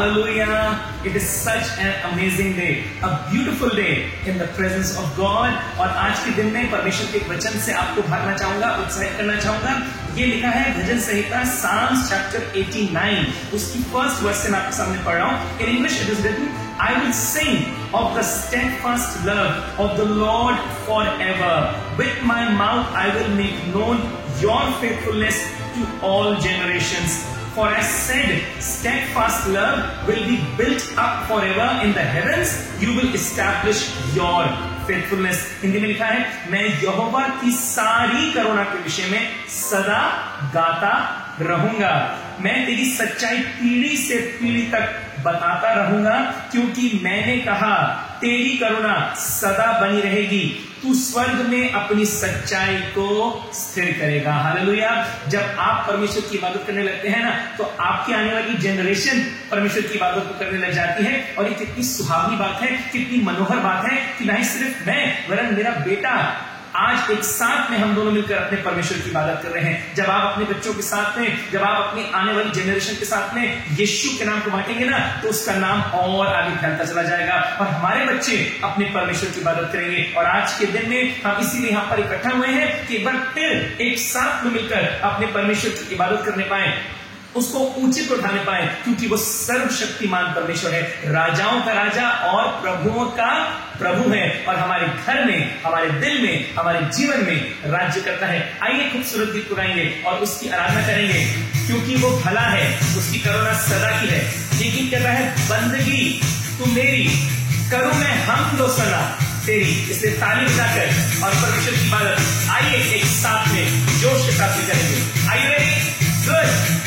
Hallelujah. It is such an amazing day, a beautiful day in the presence of God. और आज के दिन में परमेश्वर के वचन से आपको भरना चाहूंगा, उत्साहित करना चाहूंगा। ये लिखा है भजन संहिता Psalms chapter 89, उसकी फर्स्ट वर्स से मैं आपके सामने पढ़ रहा हूँ। In English it is written, I will sing of the steadfast love of the Lord forever. With my mouth I will make known your faithfulness to all generations. For I said, steadfast love will be built up forever in the heavens. You will establish your faithfulness. Hindi में लिखा है, मैं यहोवा की सारी करुणा के विषय में सदा गाता रहूंगा। मैं तेरी सच्चाई पीढ़ी से पीढ़ी तक बताता रहूंगा, क्योंकि मैंने कहा तेरी करुणा सदा बनी रहेगी। तू स्वर्ग में अपनी सच्चाई को स्थिर करेगा। हालेलुया। जब आप परमेश्वर की इबादत करने लगते हैं ना, तो आपकी आने वाली जनरेशन परमेश्वर की इबादत को करने लग जाती है। और ये कितनी सुहावनी बात है, कितनी मनोहर बात है कि नहीं सिर्फ मैं वरन मेरा बेटा आज एक साथ में हम दोनों मिलकर अपने परमेश्वर की इबादत कर रहे हैं। जब आप अपने बच्चों के साथ में, जब आप अपनी आने वाली जनरेशन के साथ में यीशु के नाम को बांटेंगे ना, तो उसका नाम और आगे फैलता चला जाएगा और हमारे बच्चे अपने परमेश्वर की इबादत करेंगे। और आज के दिन में हम इसीलिए यहाँ पर इकट्ठा हुए हैं कि एक बार फिर एक साथ में मिलकर अपने परमेश्वर की इबादत करने पाए, उसको ऊंचे पर उठाने पाए, क्योंकि वो सर्वशक्तिमान परमेश्वर है, राजाओं का राजा और प्रभुओं का प्रभु है, और हमारे घर में, हमारे दिल में, हमारे जीवन में राज्य करता है। आइए खूबसूरत गीत को गाएंगे और उसकी आराधना करेंगे, क्योंकि वो भला है, उसकी करुणा सदा की है। ये गीत कहता है, बंदगी तू मेरी, करूं मैं हमदो सना तेरी। इसलिए ताली बजाकर और परमेश्वर की इबादत आइए एक साथ में जोश के साथ करेंगे। आइए, गुड।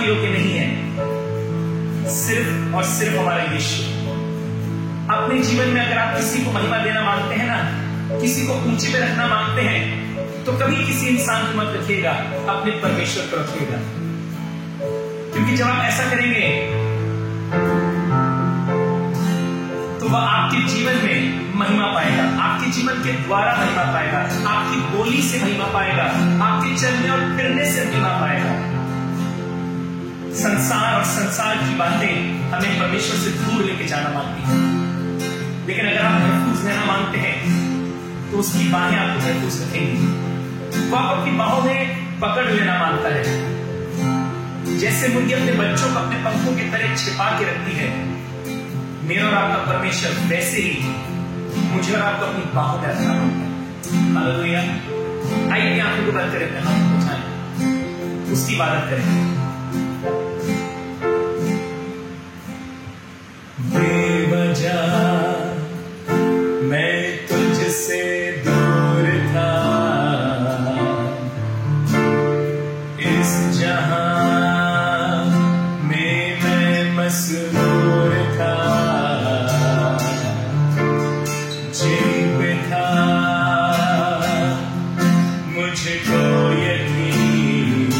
अमीरों के नहीं है, सिर्फ और सिर्फ हमारा यीशु। अपने जीवन में अगर आप किसी को महिमा देना मांगते हैं ना, किसी को ऊंचे पे रखना मांगते हैं, तो कभी किसी इंसान को मत रखिएगा, अपने परमेश्वर को रखिएगा। क्योंकि जब आप ऐसा करेंगे तो वह आपके जीवन में महिमा पाएगा, आपके जीवन के द्वारा महिमा पाएगा, आपकी बोली से महिमा पाएगा, आपके चलने और फिरने से महिमा पाएगा। संसार और संसार की बातें हमें परमेश्वर से दूर लेके जाना मांगती हैं, लेकिन अगर आप महफूज रहना मांगते हैं तो उसकी बाहें आपको महफूज रखेंगी। वो आप अपनी बाहों में पकड़ लेना मांगता है। जैसे मुर्गी अपने बच्चों को अपने पंखों की तरह छिपा के रखती है, मेरा और आपका परमेश्वर वैसे ही मुझे और आपको अपनी बाहों में रखना मांगता है। हालेलुया। आइए आंखों को बंद करें, अपने हाथ को उठाएं, उसकी इबादत करें। बेवजह मैं तुझसे दूर था, इस जहां में मैं मसरूर था, जिन पे था मुझको यकीन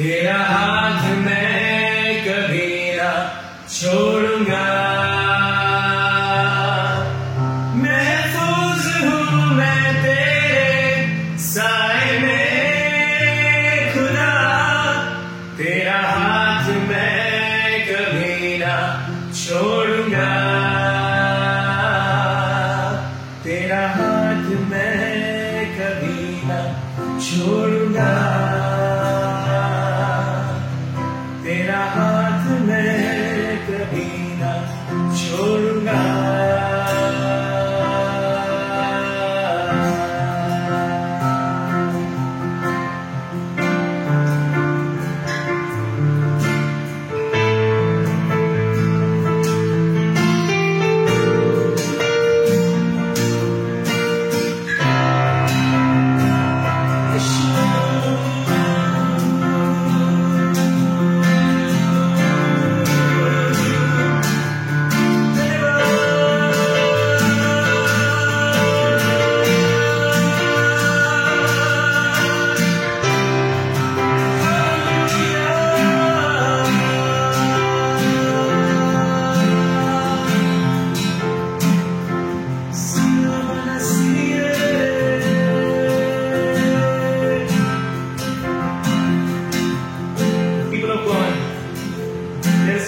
तेरा हाथ मैं कभी ना छोड़ूंगा, महफूज हूँ मैं तेरे साए में खुदा, तेरा हाथ मैं कभी ना छोड़ूंगा, तेरा हाथ मैं कभी ना छोड़ूंगा, तेरा हाथ मैं कभी ना छोड़ूंगा।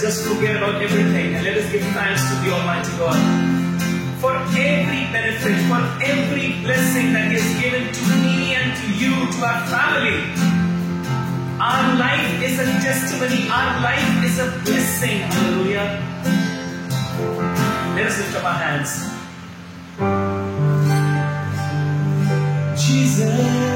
Just forget about everything and let us give thanks to the Almighty God for every benefit, for every blessing that He has given to me and to you, to our family. Our life is a testimony. Our life is a blessing. Hallelujah. Let us lift up our hands. Jesus.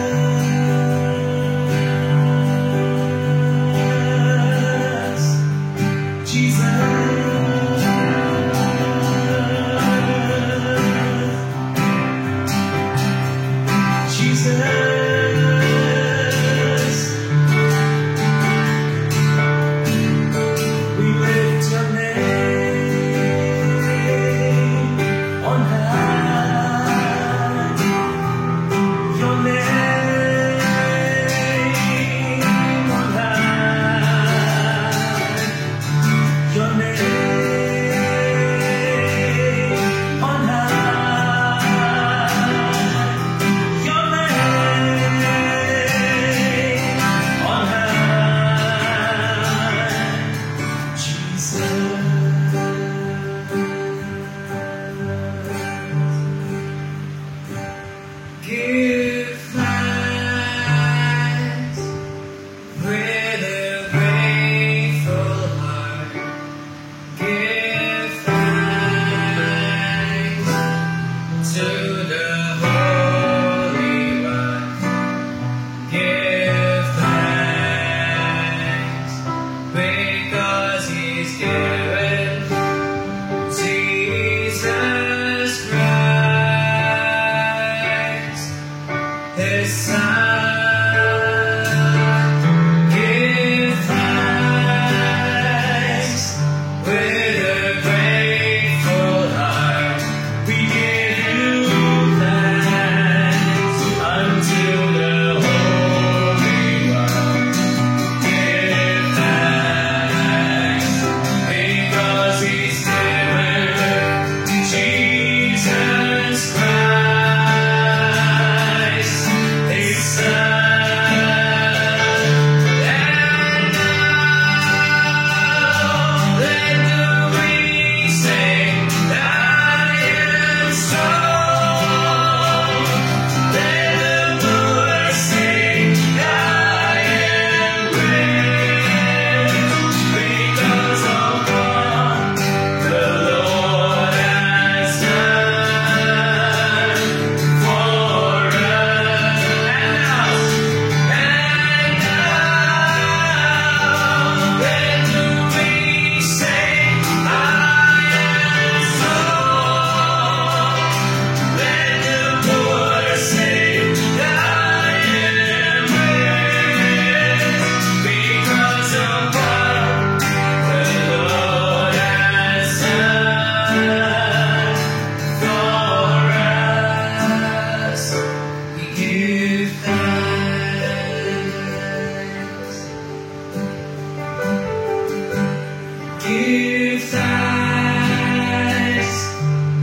give thanks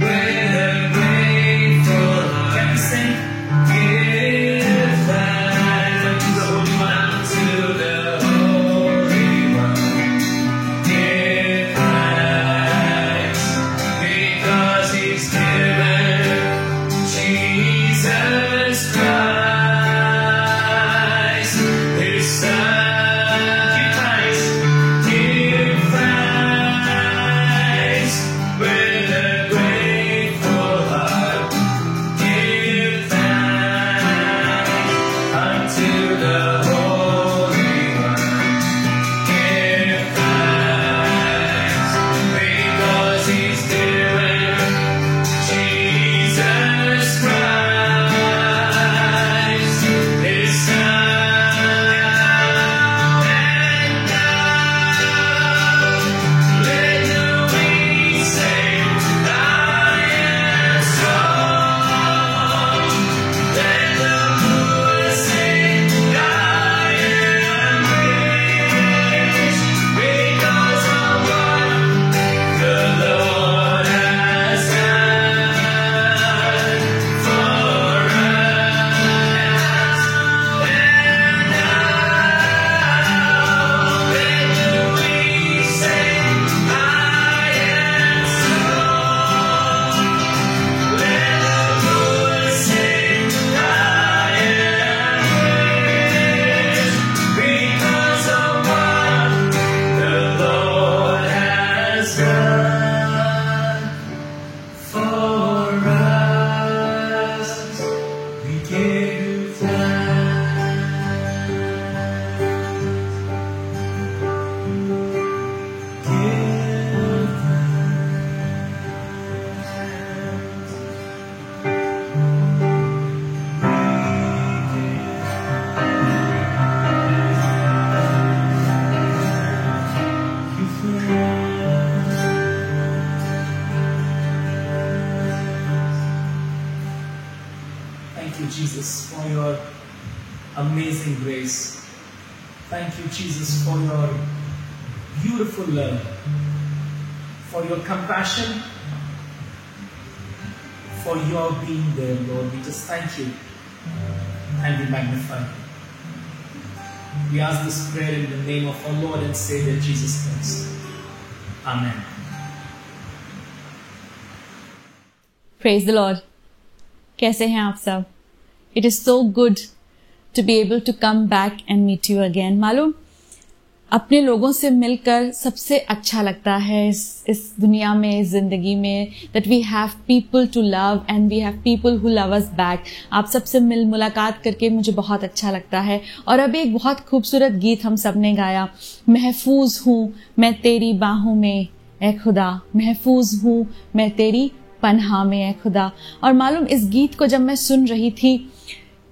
with a grateful heart. Can we sing? Give thanks to the Holy One. Give thanks because He's given Jesus Christ, His Son. Give thanks with a grateful heart. Give thanks unto the Holy One. Give thanks because He's given Jesus Christ, His Son. And now let the weak say, I am strong. Let the poor say, I am rich, because of what the Lord has done for us. And now let the weak say, I am strong. Let the poor say, I am rich, because of what the Lord has done for us. We give Thank you, Jesus, for your amazing grace. Thank you, Jesus, for your beautiful love, for your compassion, for your being there, Lord. We just thank you and we magnify you. We ask this prayer in the name of our Lord and Savior Jesus Christ. Amen. Praise the Lord. कैसे हैं आप सब? It is so good to be able to come back and meet you again. मालूम, अपने लोगों से मिलकर सबसे अच्छा लगता है इस दुनिया में, इस जिंदगी में, that we have people to love and we have people who love us back. आप सबसे मुलाकात करके मुझे बहुत अच्छा लगता है. और अभी एक बहुत खूबसूरत गीत हम सब ने गाया, महफूज हूँ मैं तेरी बाहों में ए खुदा, महफूज हूँ मैं तेरी पन्हा में ए खुदा. और मालूम, इस गीत को जब मैं सुन रही थी,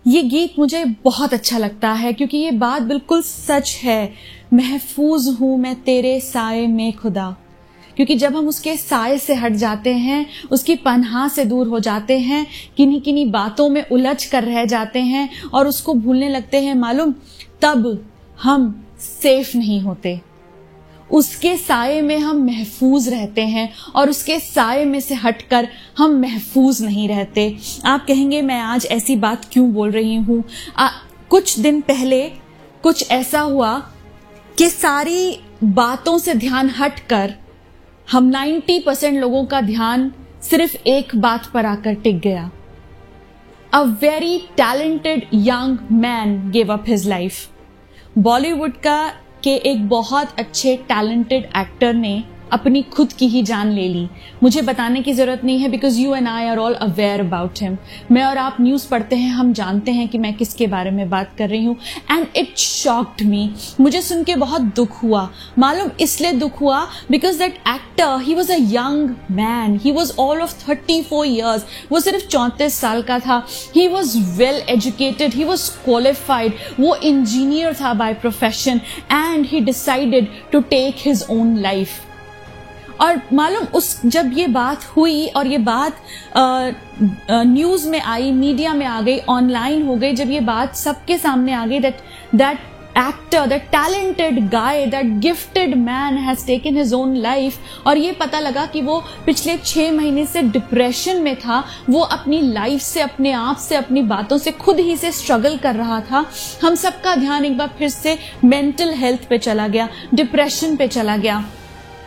ये गीत मुझे बहुत अच्छा लगता है क्योंकि ये बात बिल्कुल सच है. महफूज हूँ मैं तेरे साए में खुदा, क्योंकि जब हम उसके साए से हट जाते हैं, उसकी पन्हा से दूर हो जाते हैं, किन्हीं किन्हीं बातों में उलझ कर रह जाते हैं और उसको भूलने लगते हैं, मालूम, तब हम सेफ नहीं होते. उसके साए में हम महफूज रहते हैं और उसके साए में से हटकर हम महफूज नहीं रहते. आप कहेंगे मैं आज ऐसी बात क्यों बोल रही हूँ? कुछ दिन पहले कुछ ऐसा हुआ कि सारी बातों से ध्यान हटकर हम 90% लोगों का ध्यान सिर्फ एक बात पर आकर टिक गया. A very talented young man give up his life. Bollywood के एक बहुत अच्छे टैलेंटेड एक्टर ने अपनी खुद की ही जान ले ली. मुझे बताने की जरूरत नहीं है, because you and I R all aware about him. मैं और आप न्यूज पढ़ते हैं, हम जानते हैं कि मैं किसके बारे में बात कर रही हूँ. एंड इट शॉक्ड मी. मुझे सुन के बहुत दुख हुआ. मालूम, इसलिए दुख हुआ because that actor, he was a young man, he was all of 34 years. वो सिर्फ 34 साल का था. He was well educated, he was qualified. वो इंजीनियर था by profession and he decided to take his own life. और मालूम, जब ये बात हुई और ये बात न्यूज में आई, मीडिया में आ गई, ऑनलाइन हो गई, जब ये बात सबके सामने आ गई, that actor, that talented guy, that gifted man has taken his own life. और ये पता लगा कि वो पिछले 6 महीने से डिप्रेशन में था, वो अपनी लाइफ से, अपने आप से, अपनी बातों से खुद ही से स्ट्रगल कर रहा था. हम सबका ध्यान एक बार फिर से मेंटल हेल्थ पे चला गया, डिप्रेशन पे चला गया.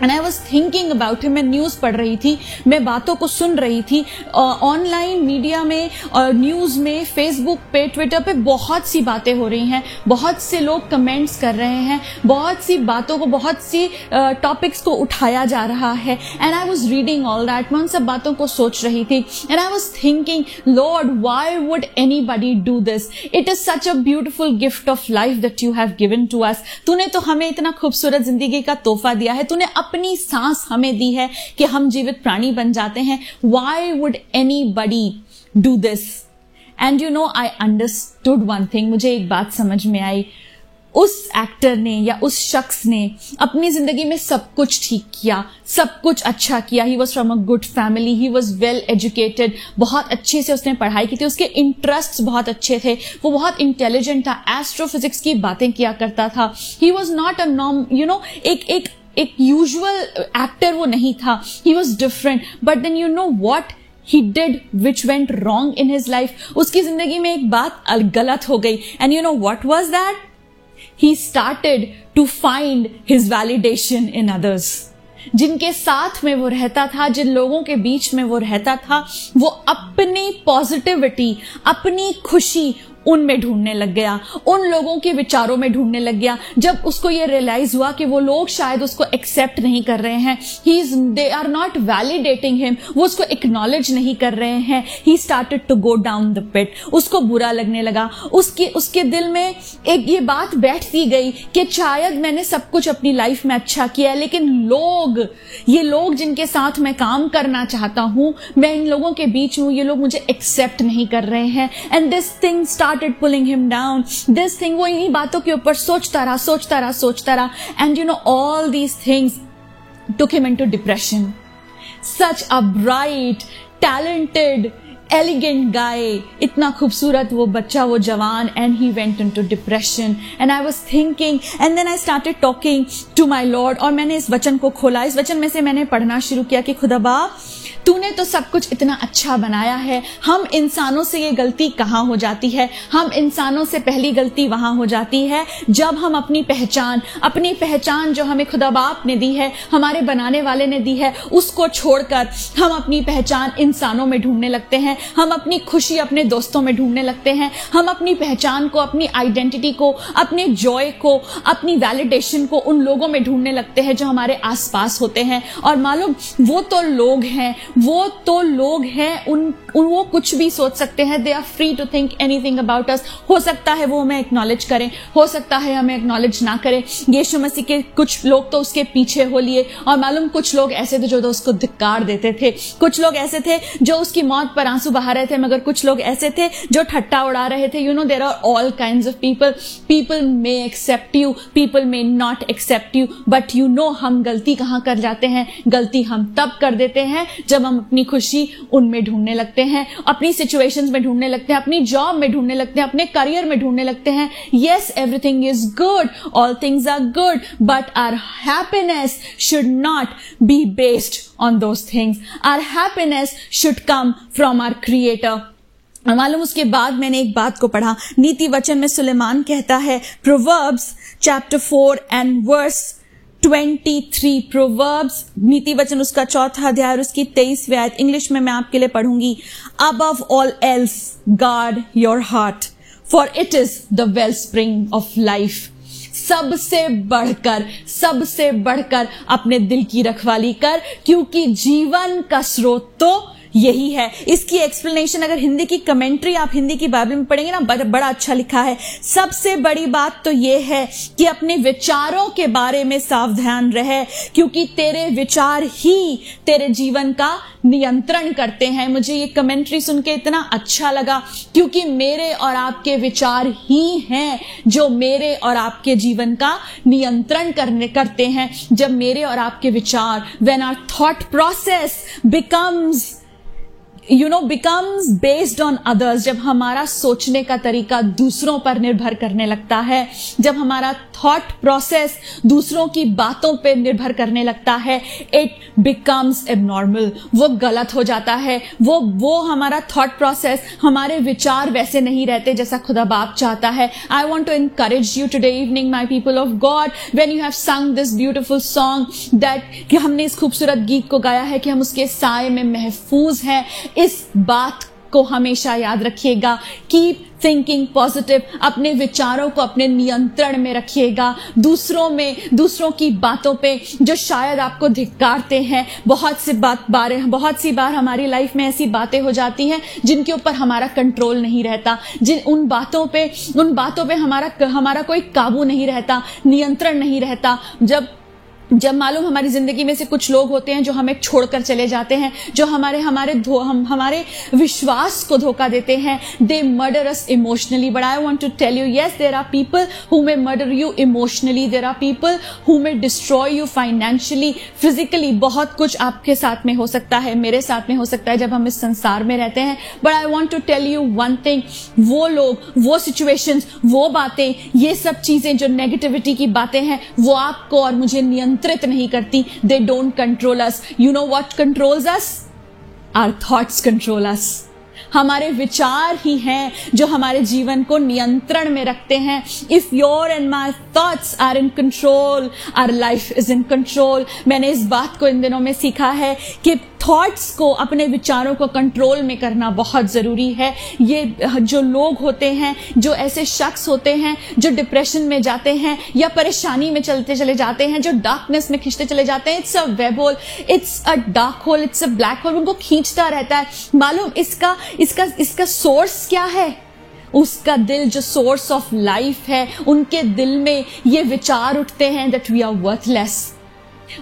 And I was thinking about him. मैं न्यूज़ पढ़ रही थी, मैं बातों को सुन रही थी. ऑनलाइन मीडिया में, न्यूज़ में, फेसबुक पे, ट्विटर पे बहुत सी बातें हो रही हैं, बहुत से लोग कमेंट्स कर रहे हैं, बहुत सी बातों को, बहुत सी टॉपिक्स को उठाया जा रहा है. And I was reading all that. मैं उन सब बातों को सोच रही थी. And I was thinking, lord, why would anybody do this? It is such a beautiful gift of life that you have given to us. तूने तो हमें इतना खूबसूरत जिंदगी का तोहफा दिया है, तूने अपनी सांस हमें दी है कि हम जीवित प्राणी बन जाते हैं. Why would anybody do this? And you know, I understood one thing. मुझे एक बात समझ में आई. उस एक्टर ने या उस शख्स ने अपनी जिंदगी में सब कुछ ठीक किया, सब कुछ अच्छा किया. He was from a good family. He was well educated. बहुत अच्छे से उसने पढ़ाई की थी. उसके इंटरेस्ट्स बहुत अच्छे थे. वो बहुत इंटेलिजेंट था. एस्ट्रोफिजिक्स की बातें किया करता था. He was not a norm, you know, एक यूजुअल एक्टर वो नहीं था. He was different. But then you know what he did which went wrong in his life. उसकी जिंदगी में एक बात गलत हो गई. And you know what was that? He started to find his validation in others. जिनके साथ में वो रहता था, जिन लोगों के बीच में वो रहता था, वो अपनी पॉजिटिविटी, अपनी खुशी उनमें ढूंढने लग गया, उन लोगों के विचारों में ढूंढने लग गया. जब उसको ये रियलाइज हुआ कि वो लोग शायद उसको एक्सेप्ट नहीं कर रहे हैं, they are not validating him, वो उसको एक्नॉलेज नहीं कर रहे हैं, he started to go down the pit. उसको बुरा लगने लगा. उसके दिल में एक ये बात बैठती गई कि शायद मैंने सब कुछ अपनी लाइफ में अच्छा किया है, लेकिन ये लोग जिनके साथ मैं काम करना चाहता हूं, मैं इन लोगों के बीच हूं, ये लोग मुझे एक्सेप्ट नहीं कर रहे हैं. And this thing started pulling him down. This thing, वो इन्हीं बातों के ऊपर सोचता रहा. And you know, all these things took him into depression. Such a bright, talented, elegant guy, इतना खूबसूरत वो बच्चा, वो जवान, and he went into depression. And I was thinking, and then I started talking to my Lord. और मैंने इस वचन को खोला. इस वचन में से मैंने पढ़ना शुरू किया कि खुदाबा, तूने तो सब कुछ इतना अच्छा बनाया है. हम इंसानों से ये गलती कहाँ हो जाती है? हम इंसानों से पहली गलती वहां हो जाती है जब हम अपनी पहचान जो हमें खुदा बाप ने दी है, हमारे बनाने वाले ने दी है, उसको छोड़कर हम अपनी पहचान इंसानों में ढूंढने लगते हैं. हम अपनी खुशी अपने दोस्तों में ढूंढने लगते हैं. हम अपनी पहचान को, अपनी आइडेंटिटी को, अपने जॉय को, अपनी वैलिडेशन को उन लोगों में ढूंढने लगते हैं जो हमारे आसपास होते हैं. और मालूम, वो तो लोग हैं, वो कुछ भी सोच सकते हैं. They are free to think anything about us. हो सकता है वो हमें एक्नॉलेज करें, हो सकता है हमें एक्नॉलेज ना करें. यीशु मसीह के कुछ लोग तो उसके पीछे हो लिए, और मालूम कुछ लोग ऐसे थे जो तो उसको धिक्कार देते थे. कुछ लोग ऐसे थे जो उसकी मौत पर आंसू बहा रहे थे, मगर कुछ लोग ऐसे थे जो ठट्टा उड़ा रहे थे. You know, there are all kinds of people may accept you, people may not accept you. But you know, हम गलती कहाँ कर जाते हैं? गलती हम तब कर देते हैं जब हम अपनी खुशी उनमें ढूंढने लगते हैं, अपनी सिचुएशंस में ढूंढने लगते हैं, अपनी जॉब में ढूंढने लगते हैं, अपने करियर में ढूंढने लगते हैं. Yes, everything is good, all things are good, but our happiness should not be based on those things. Our happiness should come from our creator. मालूम, उसके बाद मैंने एक बात को पढ़ा. नीति वचन में सुलेमान कहता है, Proverbs chapter 4 and verse 23. Proverbs, नीति वचन, उसका 4 अध्याय और उसकी 23वीं आयत. इंग्लिश में मैं आपके लिए पढ़ूंगी. Above all else guard your heart, for it is the wellspring of life. सबसे बढ़कर अपने दिल की रखवाली कर, क्योंकि जीवन का स्रोत तो यही है. इसकी एक्सप्लेनेशन अगर हिंदी की कमेंट्री आप हिंदी की बाइबल में पढ़ेंगे ना, बड़ा अच्छा लिखा है. सबसे बड़ी बात तो ये है कि अपने विचारों के बारे में सावधान रहे, क्योंकि तेरे विचार ही तेरे जीवन का नियंत्रण करते हैं. मुझे ये कमेंट्री सुन के इतना अच्छा लगा, क्योंकि मेरे और आपके विचार ही हैं जो मेरे और आपके जीवन का नियंत्रण करते हैं. जब मेरे और आपके विचार, when our thought process becomes becomes based on others, जब हमारा सोचने का तरीका दूसरों पर निर्भर करने लगता है, जब हमारा थॉट प्रोसेस दूसरों की बातों पे निर्भर करने लगता है, it becomes abnormal, वो गलत हो जाता है, वो हमारा थॉट प्रोसेस, हमारे विचार वैसे नहीं रहते जैसा खुदा बाप चाहता है. I want to encourage you today evening, my people of God, when you have sung this beautiful song, that कि हमने इस खूबसूरत गीत को गाया है कि हम उसके साए में महफूज हैं. इस बात को हमेशा याद रखिएगा. कीप थिंकिंग पॉजिटिव, अपने विचारों को अपने नियंत्रण में रखिएगा. दूसरों की बातों पे जो शायद आपको धिक्कारते हैं, बहुत सी बार हमारी लाइफ में ऐसी बातें हो जाती हैं जिनके ऊपर हमारा कंट्रोल नहीं रहता, उन बातों पे हमारा कोई काबू नहीं रहता, नियंत्रण नहीं रहता. जब मालूम हमारी जिंदगी में से कुछ लोग होते हैं जो हमें छोड़कर चले जाते हैं, जो हमारे विश्वास को धोखा देते हैं. They murder us emotionally, but I want to tell you, yes there are people who may murder you emotionally, there are people who may destroy you financially, physically. बहुत कुछ आपके साथ में हो सकता है, मेरे साथ में हो सकता है जब हम इस संसार में रहते हैं. But I want to tell you one thing, वो लोग, वो सिचुएशंस, वो बातें, ये सब चीजें जो नेगेटिविटी की बातें हैं, वो आपको और मुझे नियंत्रित नहीं करती. They don't control us. You know what controls us? Our thoughts control us. हमारे विचार ही हैं जो हमारे जीवन को नियंत्रण में रखते हैं. If your and my thoughts are in control, our life is in control. मैंने इस बात को इन दिनों में सीखा है कि थॉट्स को, अपने विचारों को कंट्रोल में करना बहुत जरूरी है. ये जो लोग होते हैं, जो ऐसे शख्स होते हैं जो डिप्रेशन में जाते हैं या परेशानी में चलते चले जाते हैं, जो डार्कनेस में खींचते चले जाते हैं, it's a web hole, it's a dark hole, it's a black hole, उनको खींचता रहता है. मालूम इसका सोर्स क्या है? उसका दिल, जो सोर्स ऑफ लाइफ है, उनके दिल में ये विचार उठते हैं दैट वी आर वर्थलेस.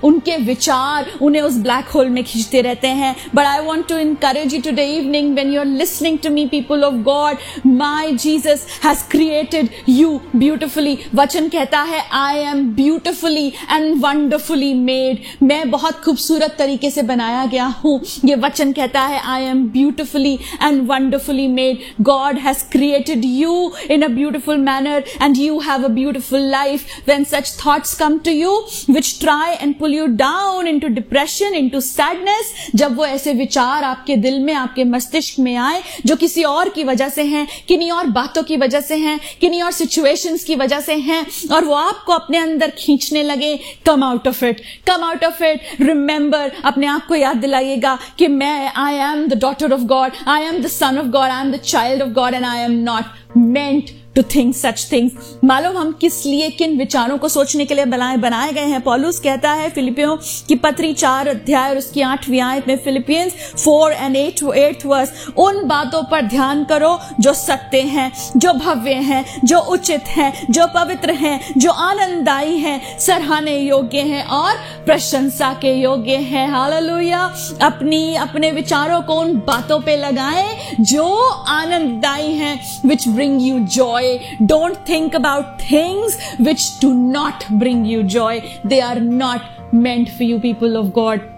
उनके विचार उन्हें उस ब्लैक होल में खींचते रहते हैं. But I want to encourage you today evening, when you are listening to me, people of God, my Jesus has created you beautifully. वचन कहता है I am beautifully and wonderfully made. मैं बहुत खूबसूरत तरीके से बनाया गया हूं. ये वचन कहता है I am beautifully and wonderfully made. God has created you in a beautiful manner and you have a beautiful life. When such thoughts come to you which try and pull you down into depression, into sadness, जब वो ऐसे विचार आपके दिल में, आपके मस्तिष्क में आए जो किसी और की वजह से हैं, किन्हीं और बातों की वजह से हैं, किन्हीं और सिचुएशंस की वजह से हैं, और वो आपको अपने अंदर खींचने लगे, come out of it, come out of it. Remember, अपने आप को याद दिलाइएगा कि I am the daughter of God, I am the son of God, I am the child of God, and I am not meant to think such things. मालूम हम किस लिए, किन विचारों को सोचने के लिए बनाए गए हैं. पौलुस कहता है फिलिपियों की पत्री 4 अध्याय और उसकी 8वीं आयत में, फिलिपियंस 4 and 8th verse, उन बातों पर ध्यान करो जो सत्य हैं, जो भव्य हैं, जो उचित हैं, जो पवित्र हैं, जो आनंददायी हैं, सराहने योग्य हैं और प्रशंसा के योग्य हैं. हालेलुया. अपने विचारों को उन बातों पे लगाएं जो आनंददायी हैं, which bring you joy. Don't think about things which do not bring you joy. They are not meant for you, people of God.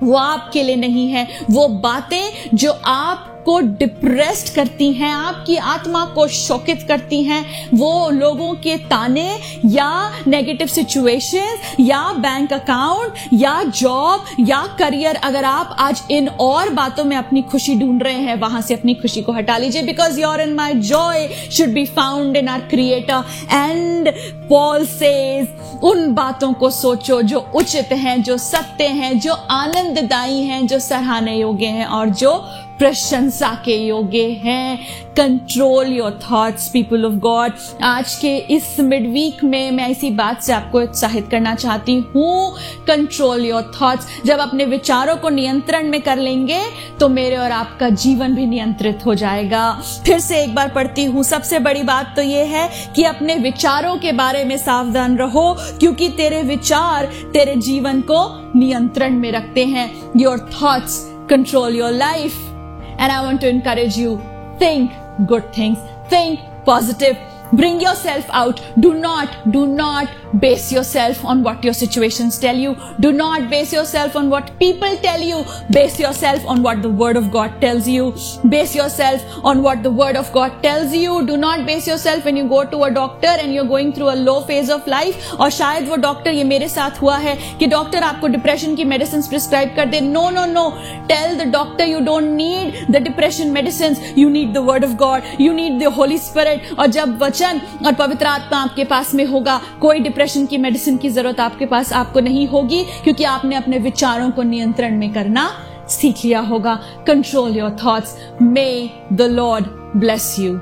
वो आपके लिए नहीं है. वो बातें जो आपको डिप्रेस्ड करती हैं, आपकी आत्मा को शोकित करती हैं, वो लोगों के ताने या नेगेटिव सिचुएशंस या बैंक अकाउंट या जॉब या करियर, अगर आप आज इन और बातों में अपनी खुशी ढूंढ रहे हैं, वहां से अपनी खुशी को हटा लीजिए. Because your and my joy should be found in our creator. And Paul says, उन बातों को सोचो जो उचित हैं, जो सत्य हैं, जो आनंददायी हैं, जो सराहने योग्य हैं और जो प्रशंसा के योग्य हैं. Control your thoughts, people of God. आज के इस मिड वीक में मैं इसी बात से आपको उत्साहित करना चाहती हूँ. Control your thoughts. जब अपने विचारों को नियंत्रण में कर लेंगे तो मेरे और आपका जीवन भी नियंत्रित हो जाएगा. फिर से एक बार पढ़ती हूँ. सबसे बड़ी बात तो ये है कि अपने विचारों के बारे में सावधान रहो, क्योंकि तेरे विचार तेरे जीवन को नियंत्रण में रखते हैं. Your thoughts control your life. And I want to encourage you, think good things, think positive, bring yourself out. Do not base yourself on what your situations tell you. Do not base yourself on what people tell you. Base yourself on what the word of God tells you. Base yourself on what the word of God tells you. Do not base yourself when you go to a doctor and you're going through a low phase of life. और शायद वो doctor, ये मेरे साथ हुआ है कि doctor आपको डिप्रेशन की मेडिसिन प्रिस्क्राइब कर दे. No no no, tell the doctor you don't need the depression medicine, you need the word of God, you need the holy spirit. और जब वचन और पवित्र आत्मा आपके पास में होगा, कोई डिप्रेशन की मेडिसिन की जरूरत आपके पास आपको नहीं होगी, क्योंकि आपने अपने विचारों को नियंत्रण में करना सीख लिया होगा. Control your thoughts. May the Lord bless you.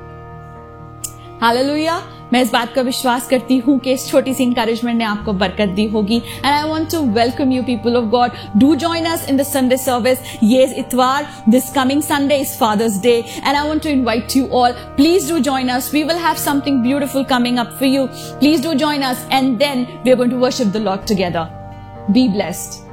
Hallelujah. मैं इस बात का विश्वास करती हूँ कि इस छोटी सी इंकरेजमेंट ने आपको बरकत दी होगी. And I want to welcome you people of God. Do join us in the Sunday service. ये इतवार, this coming Sunday is Father's Day, and I want to invite you all. Please do join us. We will have something beautiful coming up for you. Please do join us, and then we are going to worship the Lord together. Be blessed.